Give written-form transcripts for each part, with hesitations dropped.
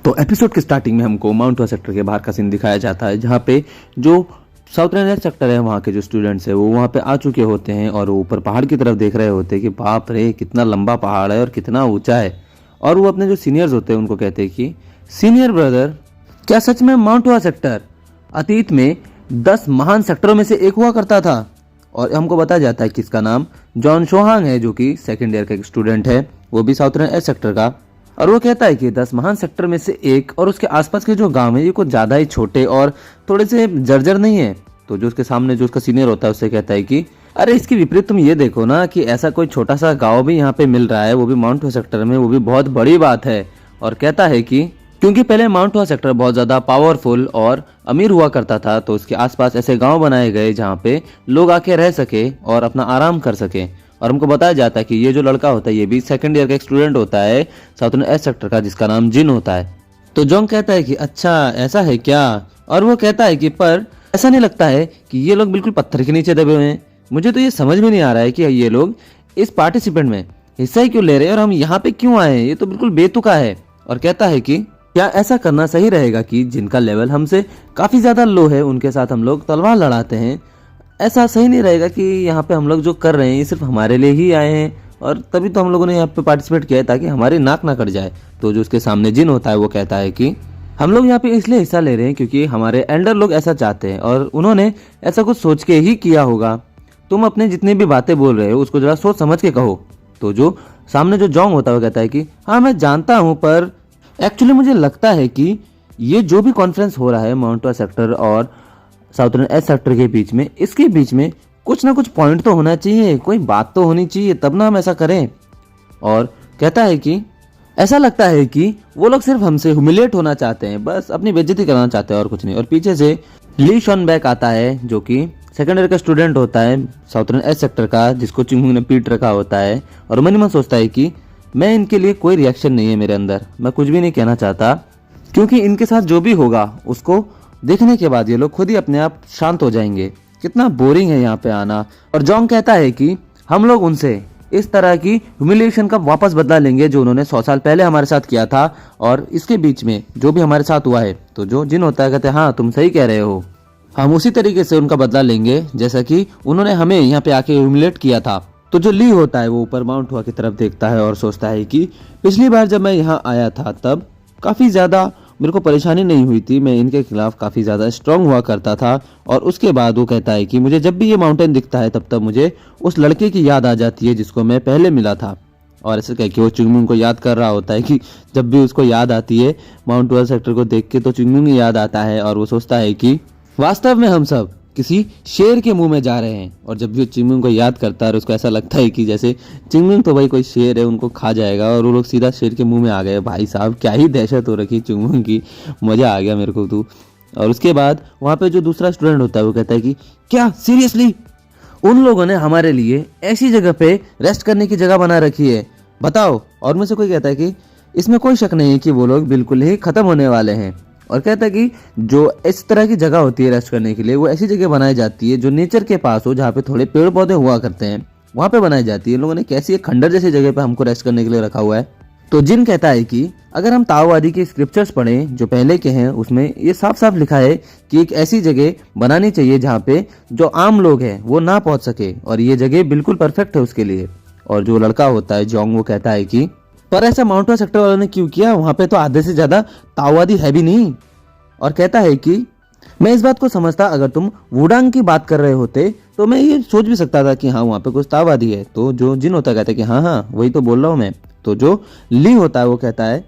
तो एपिसोड के स्टार्टिंग में हमको माउंट हुआ सेक्टर के बाहर का सीन दिखाया जाता है, जहाँ पे जो साउथर्न सेक्टर है वहाँ के जो स्टूडेंट्स है वो वहाँ पे आ चुके होते हैं और वो ऊपर पहाड़ की तरफ देख रहे होते हैं कि बाप रे कितना लंबा पहाड़ है और कितना ऊंचा है। और वो अपने जो सीनियर्स होते हैं उनको कहते हैं कि सीनियर ब्रदर, क्या सच में माउंट हुआ सेक्टर अतीत में 10 महान सेक्टरों में से एक हुआ करता था? और हमको बताया जाता है कि इसका नाम जॉन शोहांग है, जो कि सेकेंड ईयर का एक स्टूडेंट है, वो भी साउथर्न एस सेक्टर का। और वो कहता है कि 10 महान सेक्टर में से एक और उसके आसपास के जो गांव है ये कुछ ज्यादा ही छोटे और थोड़े से जर्जर नहीं है। तो जो उसके सामने जो उसका सीनियर होता है उससे कहता है कि अरे इसके विपरीत तुम ये देखो ना कि ऐसा कोई छोटा सा गांव भी यहाँ पे मिल रहा है, वो भी माउंट हुआ सेक्टर में, वो भी बहुत बड़ी बात है। और कहता है कि क्योंकि पहले माउंट हुआ सेक्टर बहुत ज्यादा पावरफुल और अमीर हुआ करता था, तो उसके आसपास ऐसे गांव बनाए गए जहाँ पे लोग आके रह सके और अपना आराम कर सके। और हमको बताया जाता है कि ये जो लड़का होता है ये भी सेकंड ईयर का एक स्टूडेंट होता है साउथर्न एस सेक्टर का, जिसका नाम जिन होता है। तो जोंग कहता है कि अच्छा ऐसा है क्या? और वो कहता है कि पर ऐसा नहीं लगता है कि ये लोग बिल्कुल पत्थर के नीचे दबे हुए हैं? मुझे तो ये समझ में नहीं आ रहा है कि ये लोग इस पार्टिसिपेंट में हिस्सा ही क्यों ले रहे हैं और हम यहाँ पे क्यों आए हैं, ये तो बिल्कुल बेतुका है। और कहता है कि क्या ऐसा करना सही रहेगा कि जिनका लेवल हमसे काफी ज्यादा लो है उनके साथ हम लोग तलवार लड़ाते हैं? ऐसा सही नहीं रहेगा कि यहाँ पे हम लोग जो कर रहे हैं ये सिर्फ हमारे लिए ही आए हैं, और तभी तो हम लोगों ने यहाँ पे पार्टिसिपेट किया है ताकि हमारी नाक ना कट जाए। तो जो उसके सामने जिन होता है वो कहता है कि हम लोग यहाँ पे इसलिए हिस्सा ले रहे हैं क्योंकि हमारे एल्डर लोग ऐसा चाहते हैं और उन्होंने ऐसा कुछ सोच के ही किया होगा। तुम अपने जितनी भी बातें बोल रहे हो उसको जरा सोच समझ के कहो। तो जो सामने जो जोंग होता है वो कहता है कि हाँ मैं जानता हूँ, पर एक्चुअली मुझे लगता है कि ये जो भी कॉन्फ्रेंस हो रहा है माउंट हुआ सेक्टर और साउथर्न एस सेक्टर के बीच में, इसके बीच में कुछ ना कुछ पॉइंट तो होना चाहिए, कोई बात तो होनी चाहिए, तब ना हम ऐसा करें। और कहता है कि ऐसा लगता है कि वो लोग सिर्फ हमसे ह्यूमिलिएट होना चाहते हैं, बस अपनी बेइज्जती कराना चाहते हैं और कुछ नहीं। और पीछे से ली शॉन बैक आता है जो कि सेकेंड ईयर का स्टूडेंट होता है साउथर्न एस सेक्टर का, जिसको चिंगमुंग ने पीट रखा होता है। और मन ही मन सोचता है कि मैं इनके लिए कोई रिएक्शन नहीं है मेरे अंदर, मैं कुछ भी नहीं कहना चाहता, क्योंकि इनके साथ जो भी होगा उसको देखने के बाद ये लोग खुद ही अपने आप शांत हो जाएंगे। कितना बोरिंग है यहाँ पे आना। और जोंग कहता है कि हम लोग उनसे इस तरह की ह्यूमिलिएशन का वापस बदला लेंगे जो उन्होंने 100 साल पहले हमारे साथ किया था, और इसके बीच में जो भी हमारे साथ हुआ है। तो जो जिन होता है कहते हैं हाँ तुम सही कह रहे हो, हम उसी तरीके से उनका बदला लेंगे जैसा कि उन्होंने हमें यहाँ पे आके ह्यूमिलेट किया था। तो जो ली होता है वो ऊपर माउंट हुआ की तरफ देखता है और सोचता है कि पिछली बार जब मैं यहाँ आया था तब काफी ज्यादा मेरे को परेशानी नहीं हुई थी, मैं इनके खिलाफ काफी ज्यादा स्ट्रांग हुआ करता था। और उसके बाद वो कहता है कि मुझे जब भी ये माउंटेन दिखता है तब तब मुझे उस लड़के की याद आ जाती है जिसको मैं पहले मिला था। और ऐसे कह के वो चिंगमुंग को याद कर रहा होता है कि जब भी उसको याद आती है माउंट हुआ सेक्टर को देख के तो चिंगमुंग ही याद आता है। और वो सोचता है कि वास्तव में हम सब किसी शेर के मुंह में जा रहे हैं। और जब भी वो चिंगमुंग को याद करता है और उसको ऐसा लगता है कि जैसे चिंगमुंग तो भाई कोई शेर है, उनको खा जाएगा, और वो लोग सीधा शेर के मुंह में आ गए। भाई साहब क्या ही दहशत हो रखी चिंगमुंग की, मजा आ गया मेरे को तो। और उसके बाद वहाँ पे जो दूसरा स्टूडेंट होता है वो कहता है कि क्या सीरियसली उन लोगों ने हमारे लिए ऐसी जगह पे रेस्ट करने की जगह बना रखी है, बताओ? और मुझसे कोई कहता है कि इसमें कोई शक नहीं है कि वो लोग बिल्कुल ही खत्म होने वाले हैं। और कहता है कि जो इस तरह की जगह होती है रेस्ट करने के लिए वो ऐसी जगह बनाई जाती है जो नेचर के पास हो, जहाँ पे थोड़े पेड़ पौधे हुआ करते हैं, वहाँ पे बनाई जाती है। लोगों ने कैसी एक खंडर जैसी जगह पे हमको रेस्ट करने के लिए रखा हुआ है। तो जिन कहता है कि अगर हम ताओवादी के स्क्रिप्चर्स पढ़ें जो पहले के हैं, उसमें ये साफ साफ लिखा है कि एक ऐसी जगह बनानी चाहिए जहाँ पे जो आम लोग हैं वो ना पहुंच सके, और ये जगह बिल्कुल परफेक्ट है उसके लिए। और जो लड़का होता है जोंग वो कहता है कि पर ऐसा माउंट हुआ सेक्टर वालों ने क्यों किया, वहां पे तो आधे से ज्यादा ताओवादी है भी नहीं। और कहता है कि मैं इस बात को समझता, अगर तुम वुडांग की बात कर रहे होते तो मैं ये सोच भी सकता था कि हाँ वहाँ पे कुछ ताओवादी है। तो जो जिन होता कहता है कि हाँ हाँ वही तो बोल रहा हूँ मैं। तो जो ली होता है वो कहता है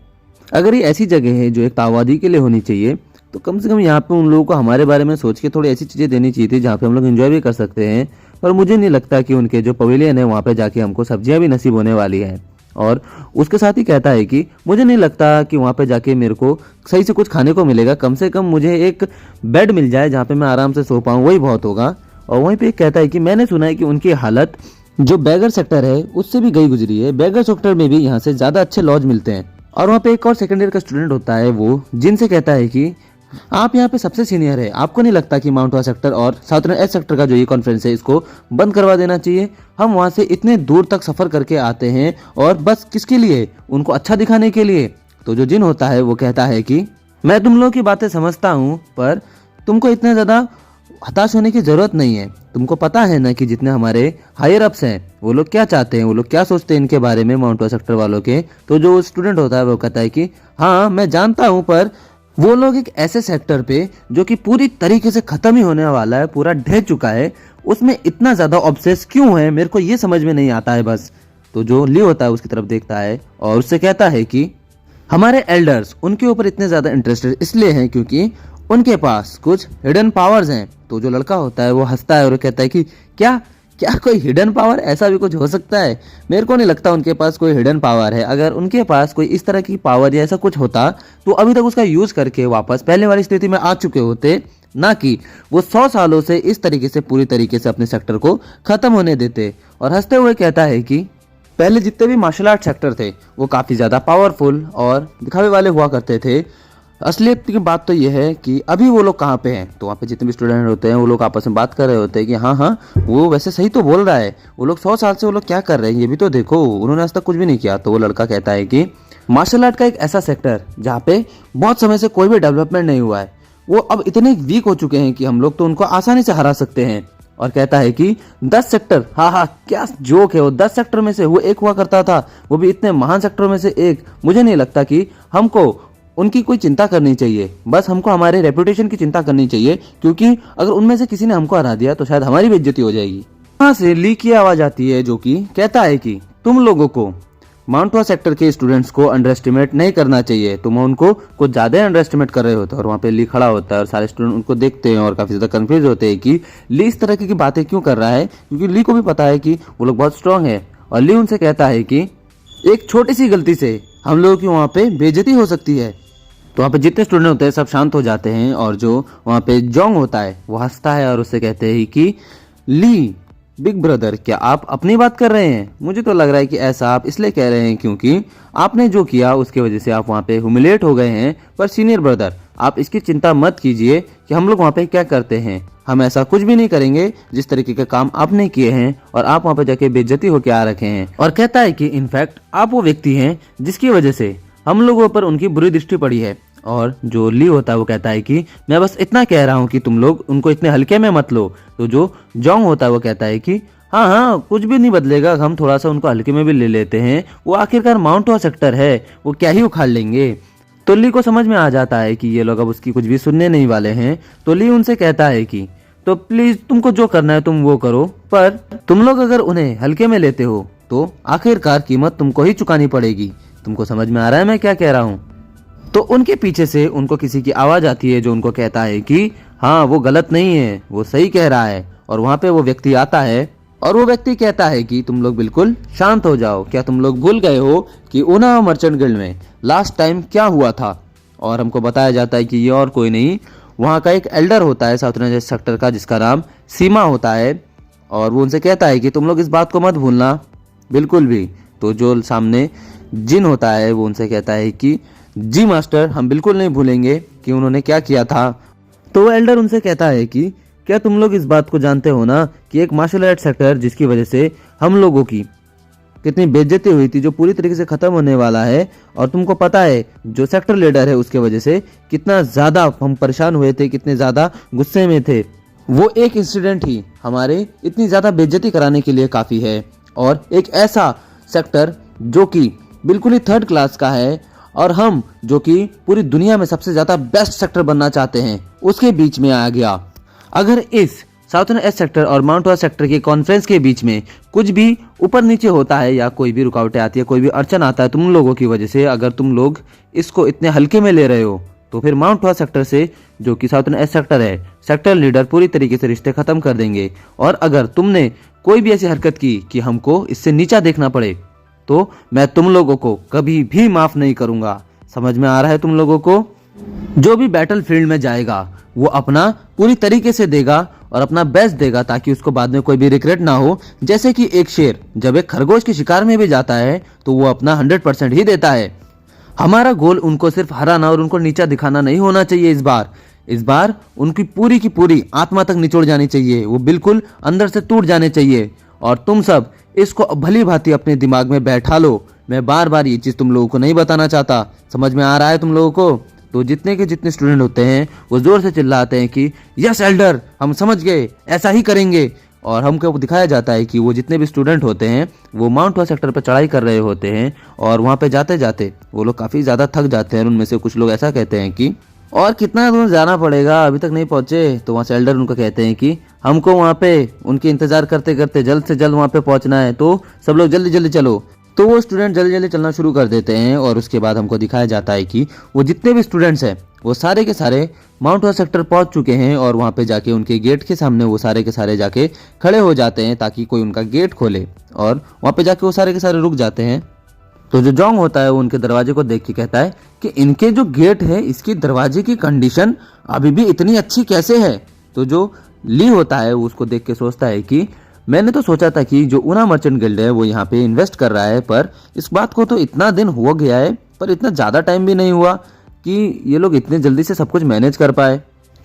अगर ये ऐसी जगह है जो एक ताओवादी के लिए होनी चाहिए तो कम से कम यहाँ पे उन लोगों को हमारे बारे में सोच के थोड़ी ऐसी चीजें देनी चाहिए थी जहाँ पे हम लोग एंजॉय भी कर सकते हैं। पर मुझे नहीं लगता कि उनके जो पवेलियन है वहाँ पे जाके हमको सब्जियां भी नसीब होने वाली है। और उसके साथ ही कहता है कि मुझे नहीं लगता कि वहाँ पे जाके मेरे को सही से कुछ खाने को मिलेगा, कम से कम मुझे एक बेड मिल जाए जहाँ पे मैं आराम से सो पाऊँ, वही बहुत होगा। और वहीं पे कहता है कि मैंने सुना है कि उनकी हालत जो बैगर सेक्टर है उससे भी गई गुजरी है, बैगर सेक्टर में भी यहाँ से ज्यादा अच्छे लॉज मिलते हैं। और वहाँ पे एक और सेकेंड ईयर का स्टूडेंट होता है वो जिनसे कहता है कि आप यहाँ पे सबसे सीनियर है, आपको नहीं लगता कि माउंट हुआ सेक्टर और साउथर्न एस सेक्टर का जो ये कॉन्फ्रेंस है इसको बंद करवा देना चाहिए? हम वहाँ से इतने दूर तक सफर करके आते हैं और बस किसके लिए? उनको अच्छा दिखाने के लिए। तो जो जिन होता है वो कहता है कि मैं तुम लोगों की बातें समझता हूँ, पर तुमको इतना ज़्यादा हताश होने की ज़रूरत नहीं है। तुमको पता है ना कि जितने हमारे हायर अप्स हैं वो लोग क्या चाहते हैं, वो लोग क्या सोचते हैं इनके बारे में, माउंट सेक्टर वालों के। तो जो स्टूडेंट होता है वो कहता है कि हाँ मैं जानता हूँ, पर वो लोग एक ऐसे सेक्टर पे जो कि पूरी तरीके से ख़त्म ही होने वाला है, पूरा ढह चुका है, उसमें इतना ज़्यादा ऑब्सेस क्यों है, मेरे को ये समझ में नहीं आता है बस। तो जो ली होता है उसकी तरफ देखता है और उससे कहता है कि हमारे एल्डर्स उनके ऊपर इतने ज़्यादा इंटरेस्टेड इसलिए हैं क्योंकि उनके पास कुछ हिडन पावर्स हैं। तो जो लड़का होता है वो हंसता है और कहता है कि क्या क्या कोई हिडन पावर, ऐसा भी कुछ हो सकता है? मेरे को नहीं लगता उनके पास कोई हिडन पावर है। अगर उनके पास कोई इस तरह की पावर या ऐसा कुछ होता तो अभी तक उसका यूज करके वापस पहले वाली स्थिति में आ चुके होते, ना कि वो 100 सालों से इस तरीके से पूरी तरीके से अपने सेक्टर को खत्म होने देते। और हंसते हुए कहता है कि पहले जितने भी मार्शल आर्ट सेक्टर थे वो काफ़ी ज़्यादा पावरफुल और दिखावे वाले हुआ करते थे। असलियत की बात तो ये है कि अभी वो लोग कहाँ पे हैं। तो वहाँ पे जितने भी स्टूडेंट होते हैं वो लोग आपस में बात कर रहे होते हैं कि हाँ हाँ वो वैसे सही तो बोल रहा है, वो लोग 100 साल से वो लोग क्या कर रहे हैं ये भी तो देखो, उन्होंने आज तक कुछ भी नहीं किया। तो वो लड़का कहता है कि मार्शल आर्ट का एक ऐसा सेक्टर जहाँ पे बहुत समय से कोई भी डेवलपमेंट नहीं हुआ है, वो अब इतने वीक हो चुके हैं कि हम लोग तो उनको आसानी से हरा सकते हैं। और कहता है कि 10 सेक्टर, हाँ हाँ क्या जोक है, वो 10 सेक्टर में से वो एक हुआ करता था, वो भी इतने महान सेक्टरों में से एक। मुझे नहीं लगता कि हमको उनकी कोई चिंता करनी चाहिए, बस हमको हमारे रेपुटेशन की चिंता करनी चाहिए, क्योंकि अगर उनमें से किसी ने हमको हरा दिया तो शायद हमारी बेइज्जती हो जाएगी। वहां से ली की आवाज आती है जो कि कहता है कि तुम लोगों को माउंट सेक्टर के स्टूडेंट्स को अंडर एस्टिमेट नहीं करना चाहिए, तुम उनको कुछ ज्यादा अंडर एस्टिमेट कर रहे होते हो। और वहाँ पे ली खड़ा होता है और सारे स्टूडेंट उनको देखते हैं और काफी ज्यादा कंफ्यूज होते हैं कि ली इस तरह की बातें क्यों कर रहा है, क्योंकि ली को भी पता है कि वो लोग बहुत स्ट्रांग है। और ली उनसे कहता है कि एक छोटी सी गलती से हम लोगों की वहाँ पे बेइज्जती हो सकती है। तो वहाँ पे जितने स्टूडेंट होते हैं सब शांत हो जाते हैं और जो वहाँ पे जोंग होता है वो हंसता है और उससे कहते हैं कि ली बिग ब्रदर क्या आप अपनी बात कर रहे हैं? मुझे तो लग रहा है कि ऐसा आप इसलिए कह रहे हैं क्योंकि आपने जो किया उसके वजह से आप वहाँ पे ह्यूमिलेट हो गए हैं। पर सीनियर ब्रदर आप इसकी चिंता मत कीजिए कि हम लोग वहाँ पे क्या करते हैं, हम ऐसा कुछ भी नहीं करेंगे जिस तरीके के काम आपने किए हैं और आप वहाँ पे जाके बेइज्जती होके आ रखे हैं। और कहता है कि इनफैक्ट आप वो व्यक्ति हैं जिसकी वजह से हम लोगों पर उनकी बुरी दृष्टि पड़ी है। और जो ली होता है वो कहता है कि मैं बस इतना कह रहा हूँ कि तुम लोग उनको इतने हल्के में मत लो। तो जो जोंग होता है वो कहता है कि हाँ हाँ कुछ भी नहीं बदलेगा, हम थोड़ा सा उनको हल्के में भी ले लेते हैं, वो आखिरकार माउंट सेक्टर है, वो क्या ही उखाड़ लेंगे। तो ली को समझ में आ जाता है कि ये लोग अब उसकी कुछ भी सुनने नहीं वाले हैं। तो ली उनसे कहता है कि तो प्लीज तुमको जो करना है तुम वो करो, पर तुम लोग अगर उन्हें हल्के में लेते हो तो आखिरकार कीमत तुमको ही चुकानी पड़ेगी। तुमको समझ में आ रहा है मैं क्या कह रहा हूँ? तो उनके पीछे से उनको किसी की आवाज आती है जो उनको कहता है कि हाँ वो गलत नहीं है, वो सही कह रहा है। और वहाँ पे वो व्यक्ति आता है और वो व्यक्ति कहता है कि तुम लोग बिल्कुल शांत हो जाओ, क्या तुम लोग भूल गए हो कि ऊना मर्चेंट गिल्ड में लास्ट टाइम क्या हुआ था? और हमको बताया जाता है कि ये और कोई नहीं, वहाँ का एक एल्डर होता है साउथ सेक्टर का जिसका नाम सीमा होता है। और वो उनसे कहता है कि तुम लोग इस बात को मत भूलना बिल्कुल भी। तो जो सामने जिन होता है वो उनसे कहता है कि जी मास्टर हम बिल्कुल नहीं भूलेंगे कि उन्होंने क्या किया था। तो वो एल्डर उनसे कहता है कि क्या तुम लोग इस बात को जानते हो ना कि एक मार्शल आर्ट सेक्टर जिसकी वजह से हम लोगों की कितनी बेइज्जती हुई थी, जो पूरी तरीके से खत्म होने वाला है, और तुमको पता है जो सेक्टर लीडर है उसके वजह से कितना ज्यादा हम परेशान हुए थे, कितने ज्यादा गुस्से में थे। वो एक इंसिडेंट ही हमारे इतनी ज्यादा बेइज्जती कराने के लिए काफी है। और एक ऐसा सेक्टर जो कि बिल्कुल ही थर्ड क्लास का है और हम जो कि पूरी दुनिया में सबसे ज्यादा बेस्ट सेक्टर बनना चाहते हैं उसके बीच में आ गया। अगर इस साउथर्न एस सेक्टर और माउंट वेस्ट सेक्टर के कॉन्फ्रेंस के बीच में कुछ भी ऊपर नीचे होता है या कोई भी रुकावटें आती है, कोई भी अड़चन आता है तुम लोगों की वजह से, अगर तुम लोग इसको इतने हल्के में ले रहे हो तो फिर माउंट वेस्ट सेक्टर से जो कि साउथर्न एस सेक्टर है, सेक्टर लीडर पूरी तरीके से रिश्ते खत्म कर देंगे। और अगर तुमने कोई भी ऐसी हरकत की कि हमको इससे नीचा देखना पड़े तो मैं तुम लोगों को कभी भी माफ नहीं करूंगा। समझ में आ रहा है तुम लोगों को? जो भी बैटल फील्ड में जाएगा वो अपना पूरी तरीके से देगा और अपना बेस्ट देगा ताकि उसको बाद में कोई भी रिग्रेट ना हो। जैसे कि एक शेर जब एक खरगोश के शिकार में भी जाता है तो वो अपना 100% ही देता है। हमारा गोल उनको सिर्फ हराना और उनको नीचा दिखाना नहीं होना चाहिए। इस बार उनकी पूरी की पूरी आत्मा तक निचोड़ जानी चाहिए, वो बिल्कुल अंदर से टूट जाने चाहिए। और तुम सब इसको भली भांति अपने दिमाग में बैठा लो मैं बार बार ये चीज़ तुम लोगों को नहीं बताना चाहता। समझ में आ रहा है तुम लोगों को? तो जितने के जितने स्टूडेंट होते हैं वो जोर से चिल्लाते हैं कि यस एल्डर, हम समझ गए, ऐसा ही करेंगे। और हमको दिखाया जाता है कि वो जितने भी स्टूडेंट होते हैं वो माउंट हुआ सेक्टर पर चढ़ाई कर रहे होते हैं और वहाँ पे जाते जाते वो लोग काफ़ी ज़्यादा थक जाते हैं। उनमें से कुछ लोग ऐसा कहते हैं कि और कितना दूर जाना पड़ेगा, अभी तक नहीं पहुँचे। तो वहाँ से एल्डर उनको कहते हैं कि हमको वहाँ पे उनके इंतज़ार करते करते जल्द से जल्द वहाँ पे पहुँचना है, तो सब लोग जल्दी जल्दी चलो। तो वो स्टूडेंट जल्दी जल्दी चलना शुरू कर देते हैं और उसके बाद हमको दिखाया जाता है कि वो जितने भी स्टूडेंट्स हैं वो सारे के सारे माउंट हुआ सेक्टर पहुंच चुके हैं और वहाँ पे जाके उनके गेट के सामने वो सारे के सारे जाके खड़े हो जाते हैं ताकि कोई उनका गेट खोले, और वहाँ पे जाके वो सारे के सारे रुक जाते हैं। तो जो जोंग होता है वो उनके दरवाजे को देख के कहता है कि इनके जो गेट है इसकी दरवाजे की कंडीशन अभी भी इतनी अच्छी कैसे है। तो जो ली होता है वो उसको देख के सोचता है कि मैंने तो सोचा था कि जो ऊना मर्चेंट गिल्ड है वो यहाँ पे इन्वेस्ट कर रहा है, पर इस बात को तो इतना दिन हो गया है, पर इतना ज़्यादा टाइम भी नहीं हुआ कि ये लोग इतने जल्दी से सब कुछ मैनेज कर पाए।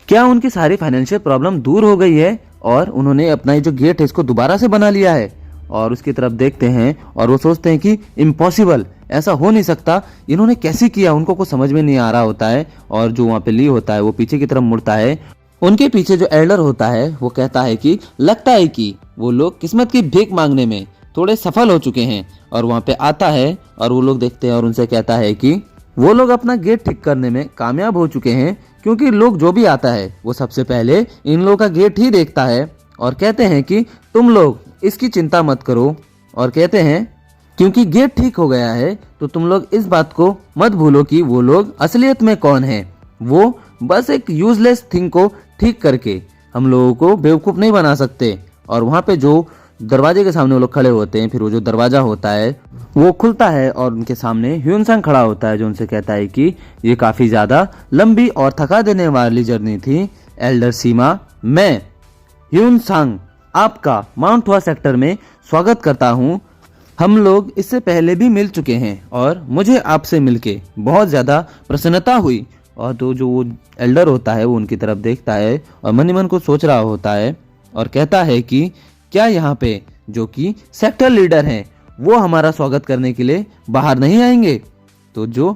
क्या उनकी सारी फाइनेंशियल प्रॉब्लम दूर हो गई है और उन्होंने अपना ये जो गेट है इसको दोबारा से बना लिया है? और उसकी तरफ देखते हैं और वो सोचते हैं कि इम्पॉसिबल, ऐसा हो नहीं सकता, इन्होंने कैसे किया, उनको कुछ समझ में नहीं आ रहा होता है। और जो वहाँ पे ली होता है वो पीछे की तरफ मुड़ता है। उनके पीछे जो एल्डर होता है वो कहता है कि लगता है कि वो लोग किस्मत की भीख मांगने में थोड़े सफल हो चुके हैं। और वहाँ पे आता है और वो लोग देखते हैं और उनसे कहता है कि वो लोग अपना गेट ठीक करने में कामयाब हो चुके हैं, क्योंकि लोग जो भी आता है वो सबसे पहले इन लोगों का गेट ही देखता है। और कहते हैं कि तुम लोग इसकी चिंता मत करो, और कहते हैं क्योंकि गेट ठीक हो गया है तो तुम लोग इस बात को मत भूलो कि वो लोग असलियत में कौन है। वो बस एक यूजलेस थिंग को ठीक करके हम लोगों को बेवकूफ़ नहीं बना सकते। और वहाँ पे जो दरवाजे के सामने वो लोग खड़े होते हैं, फिर वो जो दरवाजा होता है वो खुलता है और उनके सामने ह्यून सांग खड़ा होता है, जो उनसे कहता है कि ये काफ़ी ज़्यादा लंबी और थका देने वाली जर्नी थी एल्डर सीमा। मैं ह्यून सांग आपका माउंट हुआ सेक्टर में स्वागत करता हूँ। हम लोग इससे पहले भी मिल चुके हैं और मुझे आपसे मिलके बहुत ज़्यादा प्रसन्नता हुई। और तो जो वो एल्डर होता है वो उनकी तरफ देखता है और मन ही मन को सोच रहा होता है और कहता है कि क्या यहाँ पे जो कि सेक्टर लीडर हैं वो हमारा स्वागत करने के लिए बाहर नहीं आएंगे? तो जो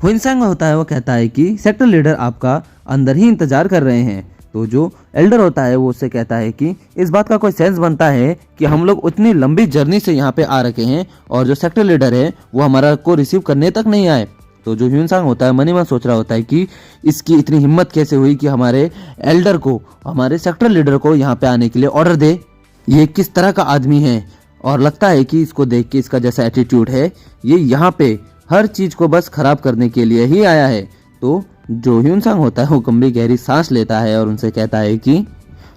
हुइनसैंग होता है वो कहता है कि सेक्टर लीडर आपका अंदर ही इंतजार कर रहे हैं। तो जो एल्डर होता है वो उससे कहता है कि इस बात का कोई सेंस बनता है कि हम लोग उतनी लंबी जर्नी से यहाँ पे आ रखे हैं और जो सेक्टर लीडर है वो हमारा को रिसीव करने तक नहीं आए। तो जो ह्यून सांग होता है मन ही मन सोच रहा होता है कि इसकी इतनी हिम्मत कैसे हुई कि हमारे एल्डर को, हमारे सेक्टर लीडर को यहाँ पे आने के लिए ऑर्डर दे। ये किस तरह का आदमी है, और लगता है कि इसको देख के इसका जैसा एटीट्यूड है ये यहाँ पे हर चीज़ को बस खराब करने के लिए ही आया है। तो जो ह्यून सांग होता है वो गंभीर गहरी सांस लेता है और उनसे कहता है कि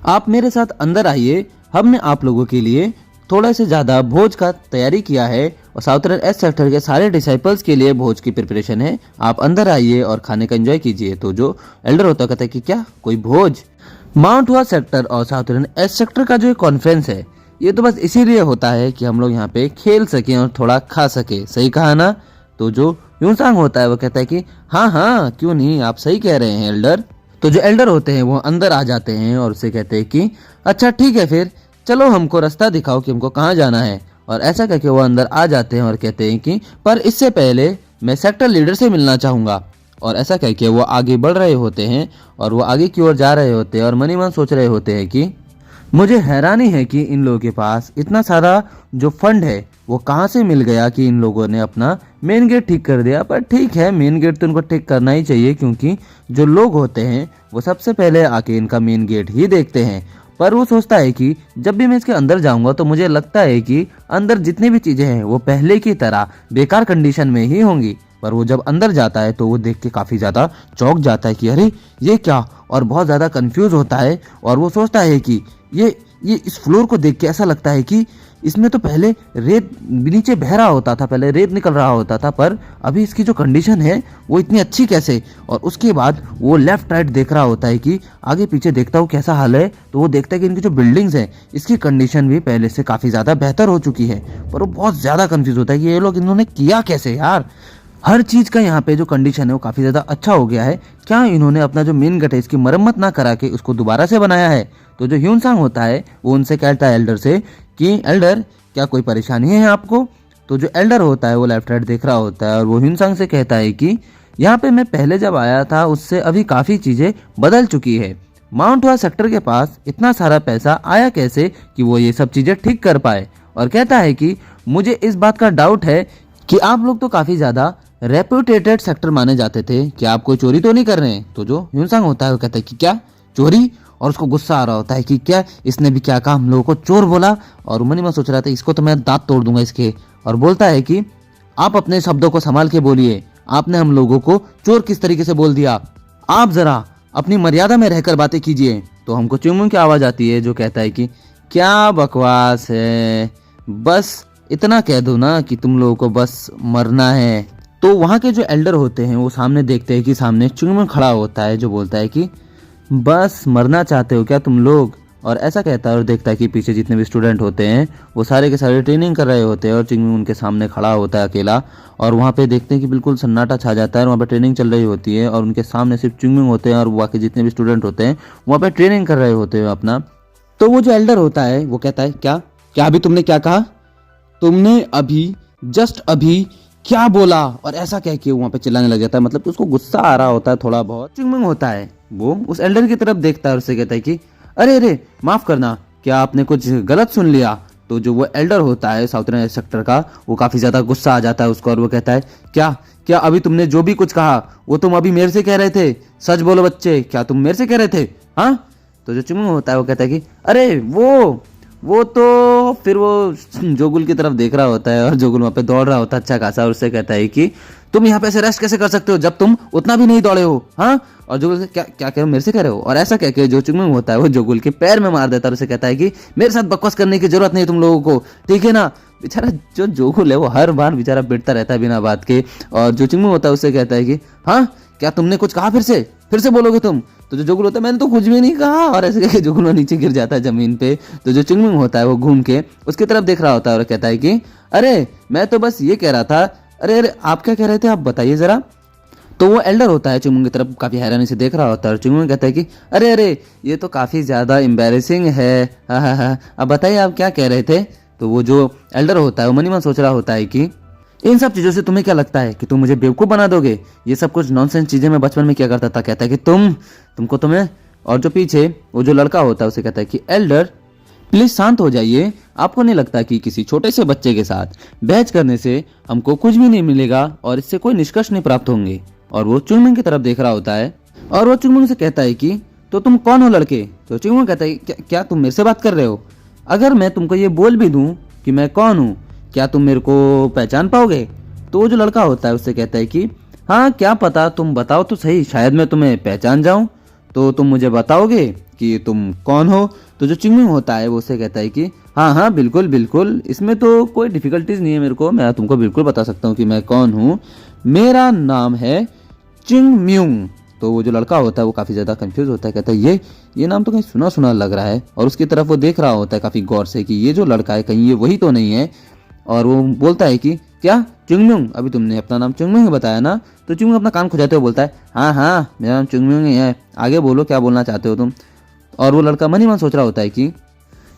आप मेरे साथ अंदर आइए, हमने आप लोगों के लिए थोड़ा से ज़्यादा भोज का तैयारी किया है और साउथर्न एस सेक्टर के सारे डिसाइपल्स के लिए भोज की प्रिपरेशन है, आप अंदर आइए और खाने का एंजॉय कीजिए। तो जो एल्डर होता है कहता है कि क्या कोई भोज? माउंट हुआ सेक्टर और साउथर्न एस सेक्टर का जो कॉन्फ्रेंस है ये तो बस इसीलिए होता है कि हम लोग यहाँ पे खेल सकें और थोड़ा खा सके, सही कहा ना? तो जो ह्यून सांग होता है वो कहता है कि हाँ हाँ क्यों नहीं, आप सही कह रहे हैं एल्डर। तो जो एल्डर होते हैं वो अंदर आ जाते हैं और उससे कहते हैं कि अच्छा ठीक है, फिर चलो हमको रास्ता दिखाओ कि हमको कहाँ जाना है। और ऐसा करके वो अंदर आ जाते हैं और कहते हैं कि पर इससे पहले मैं सेक्टर लीडर से मिलना चाहूँगा। और ऐसा करके वो आगे बढ़ रहे होते हैं और वो आगे की ओर जा रहे होते हैं और मन ही मन सोच रहे होते हैं कि मुझे हैरानी है कि इन लोगों के पास इतना सारा जो फंड है वो कहाँ से मिल गया कि इन लोगों ने अपना मेन गेट ठीक कर दिया। पर ठीक है, मेन गेट तो उनको ठीक करना ही चाहिए, क्योंकि जो लोग होते हैं वो सबसे पहले आके इनका मेन गेट ही देखते हैं। पर वो सोचता है कि जब भी मैं इसके अंदर जाऊंगा तो मुझे लगता है कि अंदर जितनी भी चीजें हैं वो पहले की तरह बेकार कंडीशन में ही होंगी। पर वो जब अंदर जाता है तो वो देख के काफी ज्यादा चौंक जाता है कि अरे ये क्या, और बहुत ज्यादा कंफ्यूज होता है। और वो सोचता है कि ये इस फ्लोर को देख के ऐसा लगता है कि इसमें तो पहले रेत नीचे बह रहा होता था, पहले रेत निकल रहा होता था, पर अभी इसकी जो कंडीशन है वो इतनी अच्छी कैसे। और उसके बाद वो लेफ्ट राइट देख रहा होता है कि आगे पीछे देखता हूँ कैसा हाल है। तो वो देखता है कि इनकी जो बिल्डिंग्स हैं इसकी कंडीशन भी पहले से काफ़ी ज़्यादा बेहतर हो चुकी है। पर वो बहुत ज़्यादा कन्फ्यूज होता है कि ये लोग इन्होंने किया कैसे यार, हर चीज़ का यहाँ पे जो कंडीशन है वो काफ़ी ज़्यादा अच्छा हो गया है, क्या इन्होंने अपना जो मेन गेट है इसकी मरम्मत ना करा के उसको दोबारा से बनाया है। तो जो ह्यून सांग होता है वो उनसे कहता है एल्डर से कि एल्डर क्या कोई परेशानी है आपको? तो जो एल्डर होता है वो लेफ्ट राइट देख रहा होता है और वो ह्यूनसांग से कहता है कि यहाँ पे मैं पहले जब आया था उससे अभी काफ़ी चीज़ें बदल चुकी है। माउंट हुआ सेक्टर के पास इतना सारा पैसा आया कैसे कि वो ये सब चीज़ें ठीक कर पाए। और कहता है कि मुझे इस बात का डाउट है कि आप लोग तो काफ़ी ज़्यादा रेप्यूटेटेड सेक्टर माने जाते थे, क्या आप कोई चोरी तो नहीं कर रहे हैं। तो जो ह्यूनसांग होता है वो कहता है कि क्या चोरी, और उसको गुस्सा आ रहा होता है कि क्या इसने भी क्या कहा, हम लोगों को चोर बोला। और मन ही मन सोच रहा था इसको तो मैं दांत तोड़ दूंगा इसके। और बोलता है कि आप अपने शब्दों को संभाल के बोलिए, आपने हम लोगों को चोर किस तरीके से बोल दिया, आप जरा अपनी मर्यादा में रहकर बातें कीजिए। तो हमको चुंगमुंग की आवाज़ आती है जो कहता है कि क्या बकवास है, बस इतना कह दो ना कि तुम लोगों को बस मरना है। तो वहाँ के जो एल्डर होते हैं वो सामने देखते हैं कि सामने चुंगमुंग खड़ा होता है जो बोलता है कि बस मरना चाहते हो क्या तुम लोग। और ऐसा कहता है और देखता है कि पीछे जितने भी स्टूडेंट होते हैं वो सारे के सारे ट्रेनिंग कर रहे होते हैं और चुंगमुंग उनके सामने खड़ा होता है अकेला। और वहाँ पे देखते हैं कि बिल्कुल सन्नाटा छा जाता है और वहाँ पे ट्रेनिंग चल रही होती है और उनके सामने सिर्फ चुंगमुंग होते हैं और बाकी जितने भी स्टूडेंट होते हैं वहाँ पे ट्रेनिंग कर रहे होते हैं अपना। तो वो जो एल्डर होता है वो कहता है क्या क्या अभी तुमने क्या कहा, तुमने अभी जस्ट अभी क्या बोला। और ऐसा कह के वहाँ पे चिल्लाने लग जाता है, मतलब उसको गुस्सा आ रहा होता है थोड़ा बहुत। चुंगमुंग होता है वो उस एल्डर की तरफ देखता है और उससे कहता है कि अरे अरे माफ करना, क्या आपने कुछ गलत सुन लिया। तो जो वो एल्डर होता है साउथर्न सेक्टर का वो काफी ज्यादा गुस्सा आ जाता है उसको और वो कहता है क्या क्या अभी तुमने जो भी कुछ कहा वो तुम अभी मेरे से कह रहे थे, सच बोलो बच्चे, क्या तुम मेरे से कह रहे थे हाँ। तो जो चुंगमुंग होता है वो कहता है कि अरे वो तो फिर वो जोगुल की तरफ देख रहा होता है और जोगुल वहाँ पे दौड़ रहा होता है अच्छा खासा और उससे कहता है कि तुम यहाँ पे ऐसे रेस्ट कैसे कर सकते हो जब तुम उतना भी नहीं दौड़े हो हाँ। और जोगुल से क्या क्या कह रहे हो, मेरे से कह रहे हो। और ऐसा कह के जो चुंगमुंग होता है वो जोगुल के पैर में मार देता है और उसे कहता है कि मेरे साथ बकवास करने की जरूरत नहीं तुम लोगों को, ठीक है ना। बेचारा जो जोगुल है वो हर बार बेचारा पिटता रहता है बिना बात के। और जो चुंगमुंग होता है उससे कहता है कि हाँ क्या तुमने कुछ कहा, फिर से बोलोगे तुम। तो जो जोगुल होता है मैंने तो कुछ भी नहीं कहा, और ऐसे करके जोगुल नीचे गिर जाता है जमीन पे। तो जो चुंगमुंग होता है वो घूम के उसकी तरफ देख रहा होता है और कहता है कि अरे मैं तो बस ये कह रहा था, अरे अरे आप क्या कह रहे थे आप बताइए जरा। तो वो एल्डर होता है चुंगमुंग की तरफ काफी हैरानी से देख रहा होता है और चुंगमुंग कहता है कि अरे अरे ये तो काफी ज्यादा एम्बेरसिंग है, हाँ हाँ हाँ अब बताइए आप क्या कह रहे थे। तो वो जो एल्डर होता है वो मन ही मन सोच रहा होता है कि इन सब चीजों से तुम्हें क्या लगता है कि तुम मुझे बेवकूफ बना दोगे, ये सब कुछ नॉनसेंस चीजें मैं बचपन में क्या करता था। कहता है कि तुमको तुम्हें। और जो पीछे वो जो लड़का होता है उसे कहता है कि एल्डर प्लीज शांत हो जाइए, आपको नहीं लगता कि किसी छोटे से बच्चे के साथ बहस करने से हमको कुछ भी नहीं मिलेगा और इससे कोई निष्कर्ष नहीं प्राप्त होंगे। और वो चुंगमुंग की तरफ देख रहा होता है और वो चुंगमुंग से कहता है कि तो तुम कौन हो लड़के। तो चुंगमुंग कहता है क्या तुम मेरे से बात कर रहे हो, अगर मैं तुमको ये बोल भी दूं कि मैं कौन हूँ क्या तुम मेरे को पहचान पाओगे। तो वो जो लड़का होता है उससे कहता है कि हाँ क्या पता, तुम बताओ तो सही, शायद मैं तुम्हें पहचान जाऊं। तो तुम मुझे बताओगे कि तुम कौन हो। तो जो चुंगमुंग होता है वो उससे कहता है कि हाँ हाँ बिल्कुल बिल्कुल, इसमें तो कोई डिफिकल्टीज नहीं है मेरे को, मैं तुमको बिल्कुल बता सकता हूँ कि मैं कौन हूँ, मेरा नाम है चिंगम्यूंग। तो वो जो लड़का होता है वो काफी ज्यादा कंफ्यूज होता है, कहता है ये नाम तो कहीं सुना सुना लग रहा है। और उसकी तरफ वो देख रहा होता है काफी गौर से कि ये जो लड़का है कहीं ये वही तो नहीं है। और वो बोलता है कि क्या चुंगम्यूंग, अभी तुमने अपना नाम चुंगम्यूंग बताया ना। तो चुंगम्यूंग अपना कान खुजाते हुए बोलता है हाँ हाँ मेरा नाम चुंगम्यूंग ही है, आगे बोलो क्या बोलना चाहते हो तुम। और वो लड़का मन ही मन सोच रहा होता है कि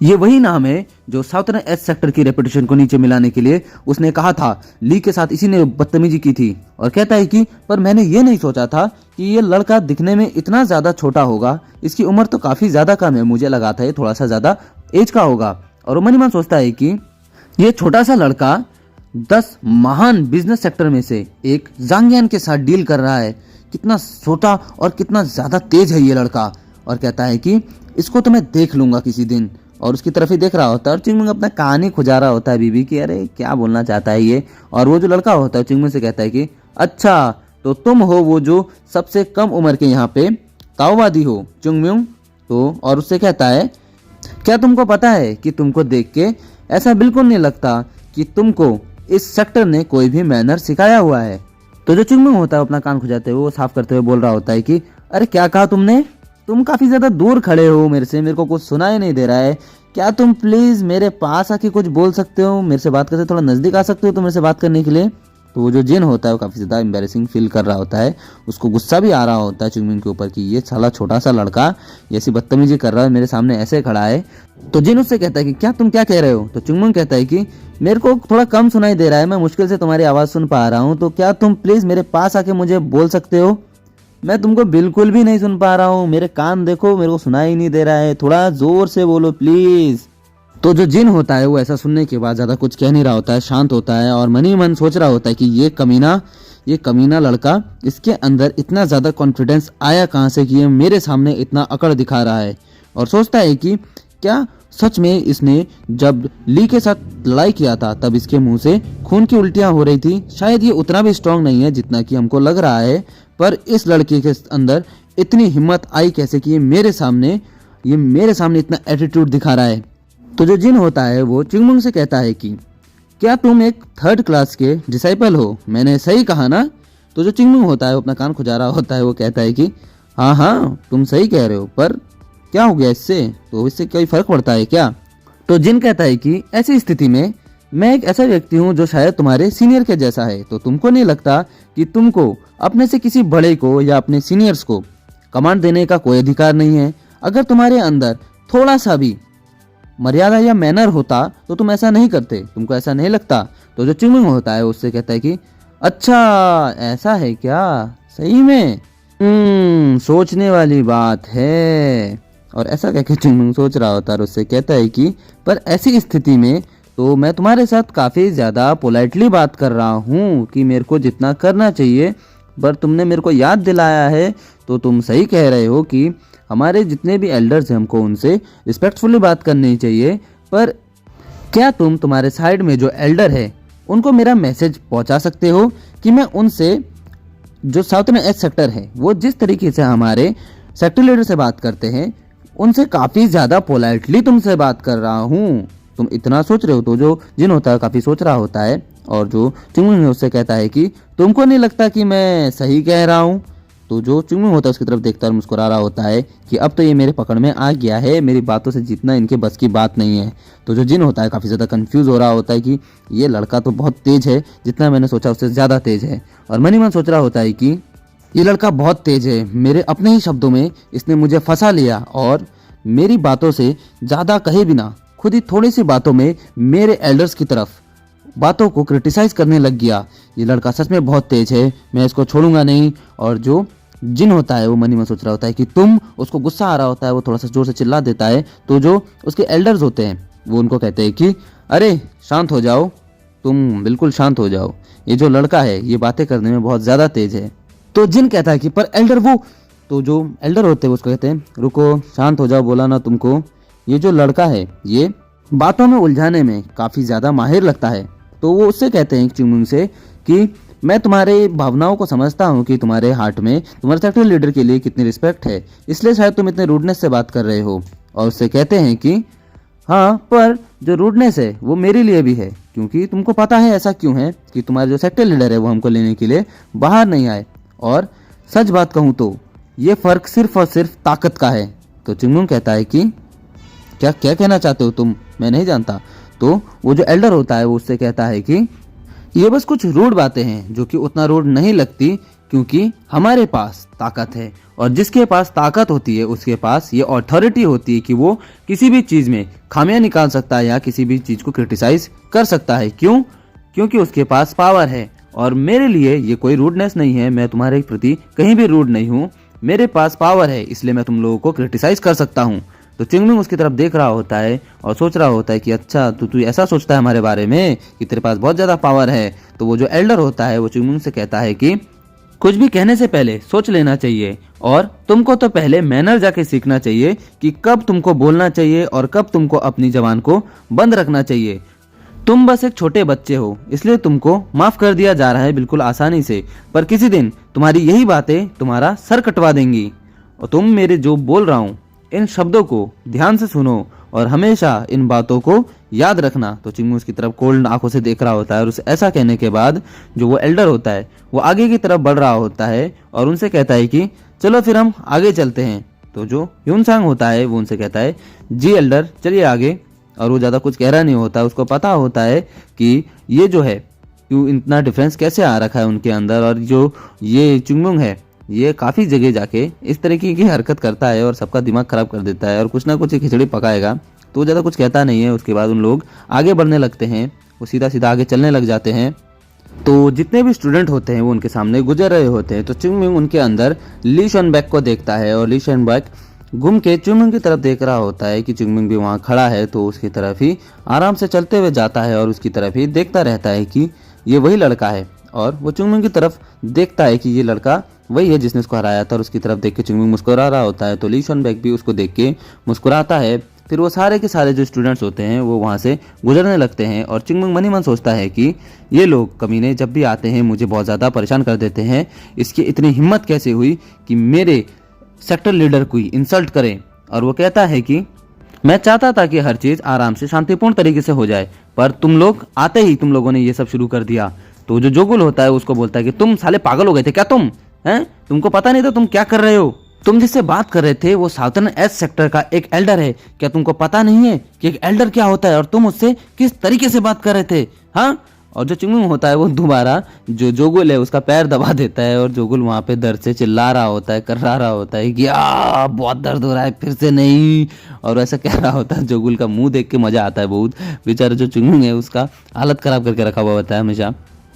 ये वही नाम है जो साउथर्न एस सेक्टर की रेपुटेशन को नीचे मिलाने के लिए उसने कहा था, ली के साथ इसी ने बदतमीजी की थी। और कहता है कि पर मैंने ये नहीं सोचा था कि ये लड़का दिखने में इतना ज्यादा छोटा होगा, इसकी उम्र तो काफी ज्यादा कम है, मुझे लगा था ये थोड़ा सा ज्यादा एज का होगा। और वो मन ही मन सोचता है कि ये छोटा सा लड़का 10 महान बिजनेस सेक्टर में से एक जांगियान के साथ डील कर रहा है, कितना छोटा और कितना ज्यादा तेज है ये लड़का। और कहता है कि इसको तो मैं देख लूंगा किसी दिन। और उसकी तरफ ही देख रहा होता है और चिंगमुंग अपना कहानी खुजा रहा होता है बीबी की, अरे क्या बोलना चाहता है ये। और वो जो लड़का होता है चिंगमुंग से कहता है कि अच्छा तो तुम हो वो जो सबसे कम उम्र के यहाँ पे ताओवादी हो चिंगम्यूंग। तो और उससे कहता है क्या तुमको पता है कि तुमको देख के ऐसा बिल्कुल नहीं लगता कि तुमको इस सेक्टर ने कोई भी मैनर सिखाया हुआ है। तो जो चिंगमुंग होता है अपना कान खुजाते हुए वो साफ करते हुए बोल रहा होता है कि अरे क्या कहा तुमने, तुम काफी ज्यादा दूर खड़े हो मेरे से, मेरे को कुछ सुनाई नहीं दे रहा है, क्या तुम प्लीज मेरे पास आके कुछ बोल सकते हो, मेरे से बात करते थोड़ा नजदीक आ सकते हो तो मेरे से बात करने के लिए। तो वो जो जिन होता है वो काफ़ी ज़्यादा एम्बैरेसिंग फील कर रहा होता है, उसको गुस्सा भी आ रहा होता है चुंगमिंग के ऊपर कि ये साला छोटा सा लड़का ये ऐसी बदतमीजी कर रहा है, मेरे सामने ऐसे खड़ा है। तो जिन उससे कहता है कि क्या तुम क्या कह रहे हो। तो चुंगमिंग कहता है कि मेरे को थोड़ा कम सुनाई दे रहा है, मैं मुश्किल से तुम्हारी आवाज़ सुन पा रहा हूँ, तो क्या तुम प्लीज़ मेरे पास आके मुझे बोल सकते हो। मैं तुमको बिल्कुल भी नहीं सुन पा रहा हूँ, मेरे कान देखो, मेरे को सुनाई नहीं दे रहा है, थोड़ा जोर से बोलो प्लीज़। तो जो जिन होता है वो ऐसा सुनने के बाद ज़्यादा कुछ कह नहीं रहा होता है, शांत होता है और मन ही मन सोच रहा होता है कि ये कमीना लड़का, इसके अंदर इतना ज़्यादा कॉन्फिडेंस आया कहाँ से कि ये मेरे सामने इतना अकड़ दिखा रहा है। और सोचता है कि क्या सच में इसने जब ली के साथ लड़ाई किया था तब इसके मुंह से खून की उल्टियां हो रही थी। शायद ये उतना भी स्ट्रांग नहीं है जितना कि हमको लग रहा है, पर इस लड़के के अंदर इतनी हिम्मत आई कैसे कि ये मेरे सामने इतना एटीट्यूड दिखा रहा है। तो जो जिन होता है वो चुंगमुंग से कहता है कि क्या तुम एक 3rd क्लास के डिसाइपल हो, मैंने सही कहा ना। तो जो चुंगमुंग होता है वो अपना कान खुजा रहा होता है, वो कहता है कि हाँ तुम सही कह रहे हो, पर क्या हो गया इससे, तो इससे कोई फर्क पड़ता है क्या। तो जिन कहता है कि ऐसी स्थिति में मैं एक ऐसा व्यक्ति हूँ जो शायद तुम्हारे सीनियर के जैसा है, तो तुमको नहीं लगता कि तुमको अपने से किसी बड़े को या अपने सीनियर्स को कमांड देने का कोई अधिकार नहीं है। अगर तुम्हारे अंदर थोड़ा सा भी मर्यादा या मैनर होता तो तुम ऐसा नहीं करते, तुमको ऐसा नहीं लगता। तो जो चुंगमिंग होता है उससे कहता है कि अच्छा ऐसा है क्या, सही में सोचने वाली बात है। और ऐसा कहकर चुंगमिंग सोच रहा होता है और उससे कहता है कि पर ऐसी स्थिति में तो मैं तुम्हारे साथ काफ़ी ज़्यादा पोलाइटली बात कर रहा हूँ कि मेरे को जितना करना चाहिए, पर तुमने मेरे को याद दिलाया है। तो तुम सही कह रहे हो कि हमारे जितने भी एल्डर्स हैं हमको उनसे रिस्पेक्टफुली बात करनी चाहिए, पर क्या तुम तुम्हारे साइड में जो एल्डर है उनको मेरा मैसेज पहुंचा सकते हो कि मैं उनसे, जो साउथ में एस सेक्टर है वो जिस तरीके से हमारे सेक्टर लीडर से बात करते हैं उनसे काफ़ी ज़्यादा पोलाइटली तुमसे बात कर रहा हूँ, तुम इतना सोच रहे हो। तो जो जिन होता है काफ़ी सोच रहा होता है और जो चुंगमिंग है उससे कहता है कि तुमको नहीं लगता कि मैं सही कह रहा हूँ। तो जो चुंगमिंग होता है उसकी तरफ देखता और मुस्कुरा रहा होता है कि अब तो ये मेरे पकड़ में आ गया है, मेरी बातों से जीतना इनके बस की बात नहीं है। तो जो जिन होता है काफ़ी ज़्यादा कंफ्यूज हो रहा होता है कि ये लड़का तो बहुत तेज है, जितना मैंने सोचा उससे ज़्यादा तेज है। और मन ही मन सोच रहा होता है कि ये लड़का बहुत तेज है, मेरे अपने ही शब्दों में इसने मुझे फंसा लिया और मेरी बातों से ज़्यादा कहे बिना खुद ही थोड़ी सी बातों में मेरे एल्डर्स की तरफ बातों को क्रिटिसाइज करने लग गया। ये लड़का सच में बहुत तेज है, मैं इसको छोड़ूंगा नहीं। और जो जिन होता है वो मन ही मन सोच रहा होता है कि तुम, उसको गुस्सा आ रहा होता है, वो थोड़ा सा जोर से चिल्ला देता है। तो जो उसके एल्डर्स होते हैं वो उनको कहते हैं कि अरे शांत हो जाओ, तुम बिल्कुल शांत हो जाओ, ये जो लड़का है ये बातें करने में बहुत ज़्यादा तेज है। तो जिन कहता है कि पर एल्डर वो, तो जो एल्डर होते हैं उसको कहते हैं रुको शांत हो जाओ, बोला ना तुमको, ये जो लड़का है ये बातों में उलझाने में काफ़ी ज़्यादा माहिर लगता है। तो वो उससे कहते हैं चुंगमिंग से कि मैं तुम्हारे भावनाओं को समझता हूँ कि तुम्हारे हार्ट में तुम्हारे सेक्टर लीडर के लिए कितनी रिस्पेक्ट है, इसलिए शायद तुम इतने रूडनेस से बात कर रहे हो। और उससे कहते हैं कि हाँ, पर जो रूडनेस है वो मेरे लिए भी है, क्योंकि तुमको पता है ऐसा क्यों है कि तुम्हारे जो सेक्टर लीडर है वो हमको लेने के लिए बाहर नहीं आए। और सच बात कहूँ तो ये फ़र्क सिर्फ और सिर्फ ताकत का है। तो चुंगमिंग कहता है कि क्या क्या कहना चाहते हो तुम, मैं नहीं जानता। तो वो जो एल्डर होता है वो उससे कहता है कि ये बस कुछ रूड बातें हैं जो कि उतना रूड नहीं लगती, क्योंकि हमारे पास ताकत है और जिसके पास ताकत होती है उसके पास ये अथॉरिटी होती है कि वो किसी भी चीज़ में खामियां निकाल सकता है या किसी भी चीज़ को क्रिटिसाइज कर सकता है। क्यों? क्योंकि उसके पास पावर है। और मेरे लिए ये कोई रूडनेस नहीं है, मैं तुम्हारे प्रति कहीं भी रूड नहीं हूँ, मेरे पास पावर है इसलिए मैं तुम लोगों को क्रिटिसाइज कर सकता हूँ। तो चुंगमिंग उसकी तरफ देख रहा होता है और सोच रहा होता है कि अच्छा तू ऐसा सोचता है हमारे बारे में कि तेरे पास बहुत ज़्यादा पावर है। तो वो जो एल्डर होता है वो चुंगमिंग से कहता है कि कुछ भी कहने से पहले सोच लेना चाहिए और तुमको तो पहले मैनर जाके सीखना चाहिए कि कब तुमको बोलना चाहिए और कब तुमको अपनी जबान को बंद रखना चाहिए। तुम बस एक छोटे बच्चे हो, इसलिए तुमको माफ कर दिया जा रहा है बिल्कुल आसानी से, पर किसी दिन तुम्हारी यही बातें तुम्हारा सर कटवा देंगी। और तुम मेरे जो बोल रहा हूँ इन शब्दों को ध्यान से सुनो और हमेशा इन बातों को याद रखना। तो चिंगू उसकी तरफ कोल्ड आंखों से देख रहा होता है और उसे ऐसा कहने के बाद जो वो एल्डर होता है वो आगे की तरफ बढ़ रहा होता है और उनसे कहता है कि चलो फिर हम आगे चलते हैं। तो जो ह्यूनसांग होता है वो उनसे कहता है जी एल्डर चलिए आगे। और वो ज़्यादा कुछ कह रहा नहीं होता, उसको पता होता है कि ये जो है क्यों इतना डिफरेंस कैसे आ रखा है उनके अंदर। और जो ये चुंगमुंग है ये काफ़ी जगह जाके इस तरीके की हरकत करता है और सबका दिमाग ख़राब कर देता है और कुछ ना कुछ खिचड़ी पकाएगा। तो ज़्यादा कुछ कहता नहीं है। उसके बाद उन लोग आगे बढ़ने लगते हैं, वो सीधा सीधा आगे चलने लग जाते हैं। तो जितने भी स्टूडेंट होते हैं वो उनके सामने गुजर रहे होते हैं। तो चुंगमुंग उनके अंदर ली शनबेक को देखता है और ली शनबेक घूम के चुंगमुंग की तरफ देख रहा होता है कि चुंगमुंग भी वहाँ खड़ा है। तो उसकी तरफ ही आराम से चलते हुए जाता है और उसकी तरफ ही देखता रहता है कि ये वही लड़का है। और वो चुंगमुंग की तरफ देखता है कि ये लड़का वही है जिसने उसको हराया था और उसकी तरफ देख के चुंगमुंग मुस्कुरा रहा होता है। तो ली शनबेक भी उसको देख के मुस्कुराता है। फिर वो सारे के सारे जो स्टूडेंट्स होते हैं वो वहाँ से गुजरने लगते हैं और चुंगमुंग मन ही मन सोचता है कि ये लोग कमीने जब भी आते हैं मुझे बहुत ज़्यादा परेशान कर देते हैं। इसकी इतनी हिम्मत कैसे हुई कि मेरे सेक्टर लीडर को इंसल्ट करें। और वो कहता है कि मैं चाहता था कि हर चीज़ आराम से शांतिपूर्ण तरीके से हो जाए, पर तुम लोग आते ही तुम लोगों ने ये सब शुरू कर दिया। तो जो जोगुल होता है उसको बोलता है कि तुम साले पागल हो गए थे क्या तुम हैं? तुमको पता नहीं था तुम क्या कर रहे हो? तुम जिससे बात कर रहे थे वो साउथर्न एस सेक्टर का एक एल्डर है। क्या तुमको पता नहीं है कि एक एल्डर क्या होता है और तुम उससे किस तरीके से बात कर रहे थे? हाँ। और जो चुंगमुंग होता है वो दोबारा जो जोगुल है उसका पैर दबा देता है और जोगुल वहाँ पे दर्द से चिल्ला रहा होता है, कर्रा रहा होता है कि बहुत दर्द हो रहा है, फिर से नहीं। और ऐसा कह रहा होता है। जोगुल का मुंह देख के मजा आता है बहुत। बेचारा जो चुंगमुंग है उसका हालत खराब करके रखा हुआ होता है हमेशा।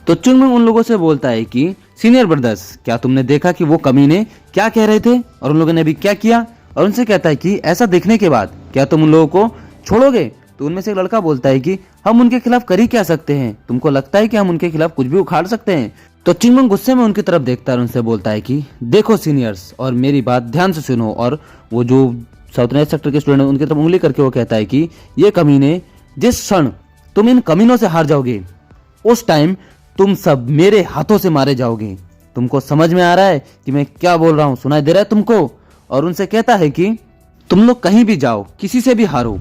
तो चुंगमुंग उन लोगों से बोलता है कि सीनियर ब्रदर्स, क्या तुमने देखा कि वो कमीने क्या कह रहे थे और उन लोगों ने अभी क्या किया? और उनसे कहता है कि ऐसा देखने के बाद क्या तुम उन लोगों को छोड़ोगे? तो उनमें से एक लड़का बोलता है कि हम उनके खिलाफ कर ही क्या सकते हैं? तुमको लगता है कि हम उनके खिलाफ कुछ भी उखाड़ सकते हैं? तो चुंगमुंग गुस्से में उनकी तरफ देखता है और उनसे बोलता है कि देखो सीनियर्स, और मेरी बात ध्यान से सुनो। और वो जो साउथ ईस्ट सेक्टर के स्टूडेंट है उनकी तरफ उंगली करके वो कहता है कि ये कमीने, जिस क्षण तुम इन कमीनों से हार जाओगे उस टाइम तुम सब मेरे हाथों से मारे जाओगे। तुमको समझ में आ रहा है कि मैं क्या बोल रहा हूँ? सुनाई दे रहा है तुमको? और उनसे कहता है कि तुम लोग कहीं भी जाओ, किसी से भी हारो,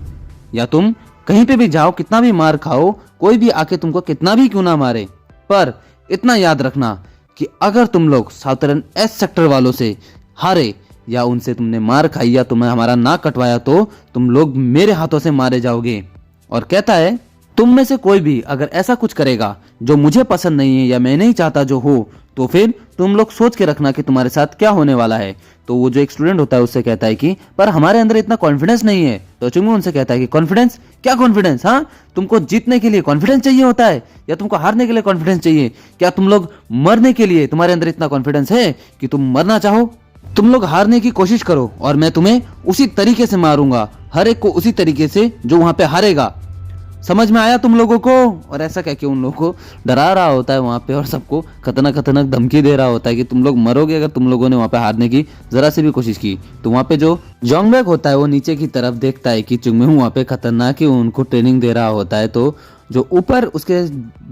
या तुम कहीं पे भी जाओ, कितना भी मार खाओ, कोई भी आके तुमको कितना भी क्यों ना मारे, पर इतना याद रखना कि अगर तुम लोग साउथर्न एस सेक्टर वालों से हारे या उनसे तुमने मार खाई या तुम्हें हमारा नाक कटवाया तो तुम लोग मेरे हाथों से मारे जाओगे। और कहता है तुम में से कोई भी अगर ऐसा कुछ करेगा जो मुझे पसंद नहीं है या मैं नहीं चाहता जो हो, तो फिर तुम लोग सोच के रखना कि तुम्हारे साथ क्या होने वाला है। तो वो जो एक स्टूडेंट होता है उससे कहता है कि पर हमारे अंदर इतना कॉन्फिडेंस नहीं है। तो चुंगमुंग उनसे कहता है कि कॉन्फिडेंस? क्या कॉन्फिडेंस? हाँ, तुमको जीतने के लिए कॉन्फिडेंस चाहिए होता है या तुमको हारने के लिए कॉन्फिडेंस चाहिए? क्या तुम लोग मरने के लिए तुम्हारे अंदर इतना कॉन्फिडेंस है कि तुम मरना चाहो? तुम लोग हारने की कोशिश करो और मैं तुम्हें उसी तरीके से मारूंगा, हर एक को उसी तरीके से जो वहां पे हारेगा। समझ में आया तुम लोगों को? और ऐसा कह के उन लोगों को डरा रहा होता है वहाँ पे और सबको खतरनाक खतरनाक धमकी दे रहा होता है कि तुम लोग मरोगे अगर तुम लोगों ने वहाँ पे हारने की जरा से भी कोशिश की। तो वहाँ पे जो जोंगबैक होता है वो नीचे की तरफ देखता है कि चुंगमुंग वहाँ पे खतरनाक ही उनको ट्रेनिंग दे रहा होता है। तो जो ऊपर उसके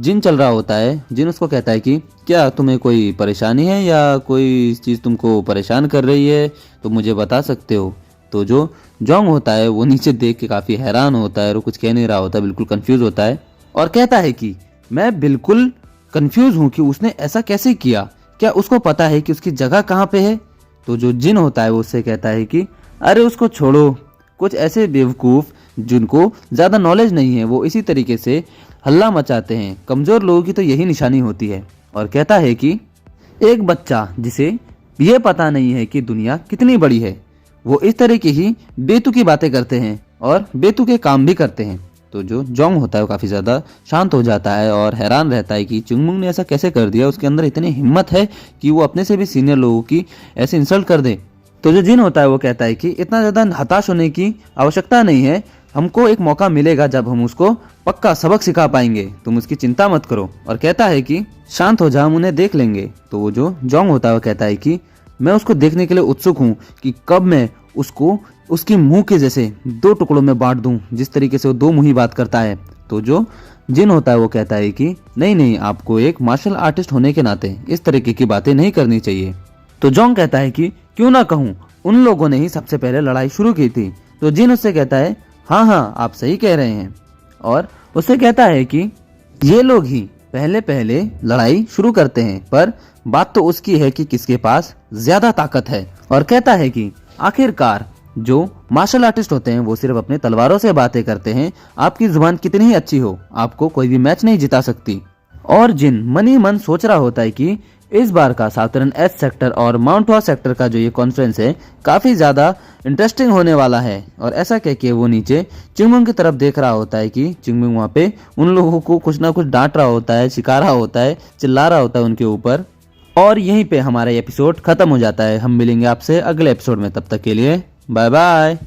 जिन चल रहा होता है, जिन उसको कहता है कि क्या तुम्हें कोई परेशानी है या कोई चीज़ तुमको परेशान कर रही है तो मुझे बता सकते हो। तो जो जोंग होता है वो नीचे देख के काफ़ी हैरान होता है और वो कुछ कह नहीं रहा होता, बिल्कुल कंफ्यूज होता है और कहता है कि मैं बिल्कुल कंफ्यूज हूँ कि उसने ऐसा कैसे किया, क्या उसको पता है कि उसकी जगह कहाँ पे है? तो जो जिन होता है वो उससे कहता है कि अरे उसको छोड़ो, कुछ ऐसे बेवकूफ़ जिनको ज़्यादा नॉलेज नहीं है वो इसी तरीके से हल्ला मचाते हैं, कमज़ोर लोगों की तो यही निशानी होती है। और कहता है कि एक बच्चा जिसे ये पता नहीं है कि दुनिया कितनी बड़ी है वो इस तरह की ही बेतुकी बातें करते हैं और बेतुके काम भी करते हैं। तो जो जोंग होता है वो काफ़ी ज़्यादा शांत हो जाता है और हैरान रहता है कि चुंगमुंग ने ऐसा कैसे कर दिया, उसके अंदर इतनी हिम्मत है कि वो अपने से भी सीनियर लोगों की ऐसे इंसल्ट कर दे। तो जो जिन होता है वो कहता है कि इतना ज़्यादा हताश होने की आवश्यकता नहीं है, हमको एक मौका मिलेगा जब हम उसको पक्का सबक सिखा पाएंगे, तुम उसकी चिंता मत करो। और कहता है कि शांत हो जा, हम उन्हें देख लेंगे। तो वो जो जोंग होता है वो कहता है कि मैं उसको देखने के लिए उत्सुक हूँ कि कब मैं उसको उसकी मुंह के जैसे दो टुकड़ों में बांट दूं, जिस तरीके से वो दो मुंही बात करता है। तो जो जिन होता है वो कहता है कि नहीं नहीं, आपको एक मार्शल आर्टिस्ट होने के नाते इस तरीके की बातें नहीं करनी चाहिए। तो जोंग कहता है कि क्यों ना कहूँ, उन लोगों ने ही सबसे पहले लड़ाई शुरू की थी। तो जिन उससे कहता है हाँ हाँ आप सही कह रहे हैं, और उससे कहता है कि ये लोग ही पहले पहले लड़ाई शुरू करते हैं, पर बात तो उसकी है कि किसके पास ज्यादा ताकत है। और कहता है कि आखिरकार जो मार्शल आर्टिस्ट होते हैं वो सिर्फ अपने तलवारों से बातें करते हैं, आपकी जुबान कितनी ही अच्छी हो आपको कोई भी मैच नहीं जिता सकती। और जिन मन ही मन सोच रहा होता है कि इस बार का साउथर्न एस सेक्टर और माउंट हॉ सेक्टर का जो ये कॉन्फ्रेंस है काफ़ी ज़्यादा इंटरेस्टिंग होने वाला है, और ऐसा कह के वो नीचे चिंगमुंग की तरफ देख रहा होता है कि चिंगमुंग वहाँ पे उन लोगों को कुछ ना कुछ डांट रहा होता है, सिखा रहा होता है, चिल्ला रहा होता है उनके ऊपर। और यहीं पे हमारा एपिसोड खत्म हो जाता है। हम मिलेंगे आपसे अगले एपिसोड में, तब तक के लिए बाय बाय।